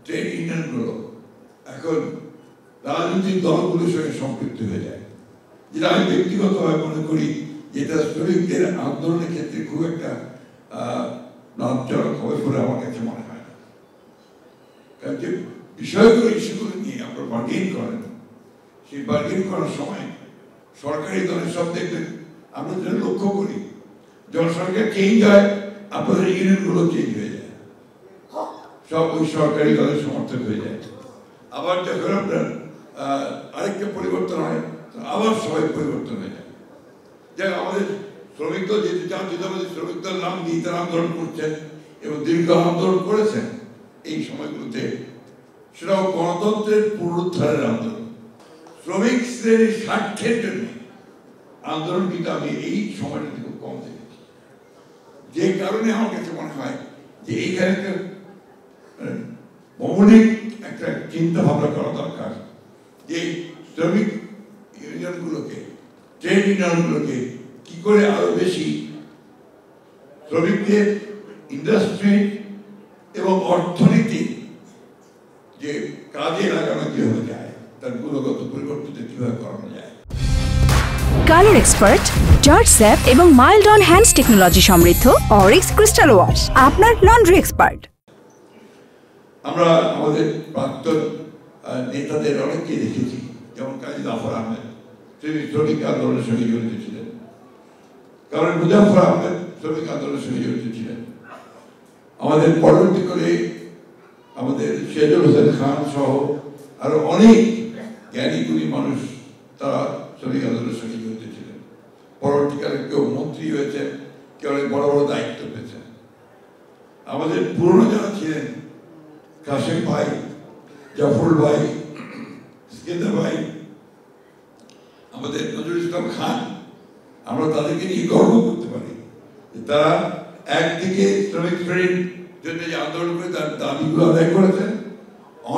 Trade ইউনিয়নগুলো এখন রাজনৈতিক দলগুলোর সঙ্গে সম্পৃক্ত হয়ে যায়, যেটা আমি ব্যক্তিগতভাবে মনে করি যেটা শ্রমিকদের আন্দোলনের ক্ষেত্রে খুব একটা লাভজনক হবে বলে আমার কাছে মনে হয় না। কারণ যে বিষয়গুলো ইস্যুগুলো নিয়ে আপনারা বার্গেন করেন, সেই বার্গেন করার সময় সরকারি দলের সব দেখবেন আমরা যেন লক্ষ্য করি, যখন সরকার চেঞ্জ হয় আপনাদের ইউনিয়নগুলো চেঞ্জ হয়ে যায়, সব ওই সরকারি দলের সমর্থক হয়ে যায়। আবার যখন আপনার আরেকটা পরিবর্তন হয় আবার সবাই পরিবর্তন হয়ে যায়। যাই আমাদের শ্রমিক দল যেহেতু জাতীয়তাবাদী শ্রমিক দল নাম দিয়ে তারা আন্দোলন করছেন এবং দীর্ঘ আন্দোলন করেছেন এই সময়গুলোতে, সেটাও গণতন্ত্রের পুনরুদ্ধারের আন্দোলন, শ্রমিক শ্রেণীর স্বার্থের জন্য আন্দোলন, কিন্তু আমি এই সময়টাতে খুব কম দেখেছি। যে কারণে আমার কাছে মনে হয় যে এইখানে একটা মৌলিক একটা চিন্তা ভাবনা করা দরকার যে শ্রমিক ইউনিয়নগুলোকে, ট্রেড ইউনিয়নগুলোকে কি করে আরো বেশি শ্রমিকদের ইন্ডাস্ট্রি এবং অর্থনীতি যে কাজে লাগানো কিভাবে যায়, তার গুণগত পরিবর্তন কিভাবে করানো যায়। কালার এক্সপার্ট, জর্জ স্যাপ এবং মাইল্ড অন হ্যান্ডস টেকনোলজি সমৃদ্ধ অরিক্স ক্রিস্টাল ওয়াশ আপনার লন্ড্রি এক্সপার্ট। আমরা আমাদের প্রাক্তন নেতাদের অনেককে দেখেছি, যেমন কাজী জাফর আহমেদ তিনি শ্রমিক আন্দোলনের সঙ্গে জড়িত ছিলেন, কারণ মুজাফর আহমেদ শ্রমিক আন্দোলনের সঙ্গে জড়িত ছিলেন। আমাদের পরবর্তী করে আমাদের শেজুল হোসেন খান সহ আরো অনেক জ্ঞানী গুণী মানুষ তারা শ্রমিক আন্দোলনের সঙ্গে জড়িত ছিলেন। পরবর্তীকালে কেউ মন্ত্রী হয়েছেন, কেউ অনেক বড় বড় দায়িত্ব পেয়েছেন। আমাদের পুরনো যারা ছিলেন কাশেম ভাই, জাফর ভাই, সিকেন্দার ভাই, আমাদের নজরুল ইসলাম খান, আমরা তাদেরকে নিয়ে গর্ব করতে পারি যে তারা একদিকে শ্রমিক শ্রেণীর জন্য যে আন্দোলন করে তার দাবিগুলো আদায় করেছেন,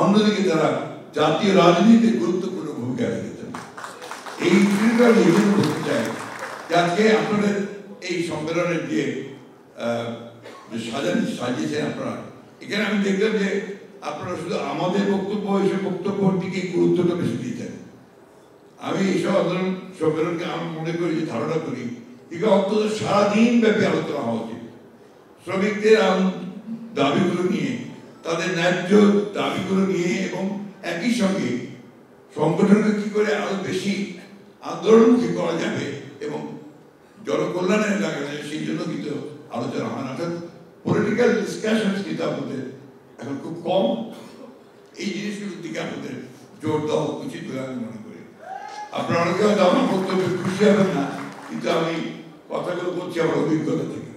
অন্যদিকে তারা জাতীয় রাজনীতিতে গুরুত্বপূর্ণ ভূমিকা রেখেছেন। এই বিষয়টা আমি বলতে চাই যে আজকে আপনাদের এই সম্মেলনের যে সাজিয়েছেন আপনারা, এখানে আমি দেখলাম যে আপনারা শুধু আমাদের বক্তব্য এইসব বক্তব্যের দিকে গুরুত্বটা বেশি দিয়েছেন। আমি এইসব আন্দোলন সম্মেলনকে আমি মনে করি যে ধারণা করি এগুলো অন্তত সারাদিন ব্যাপী আলোচনা হওয়া উচিত, শ্রমিকদের দাবিগুলো নিয়ে, তাদের ন্যায্য দাবিগুলো নিয়ে, এবং একই সঙ্গে সংগঠনকে কি করে আরো বেশি আন্দোলনমুখী করা যাবে এবং জনকল্যাণে লাগানো যায় সেই জন্য কিন্তু আলোচনা হয় না। অর্থাৎ পলিটিক্যাল ডিসকাশন কিন্তু আপনাদের এখন খুব কম। এই জিনিসগুলোর দিকে আপনাদের জোর দেওয়া উচিত বলে আমি মনে করি। আপনারা অনেকে হয়তো আমার বক্তব্যে খুশি হবেন না, কিন্তু আমি কথাগুলো বলছি আমার অভিজ্ঞতা থেকে।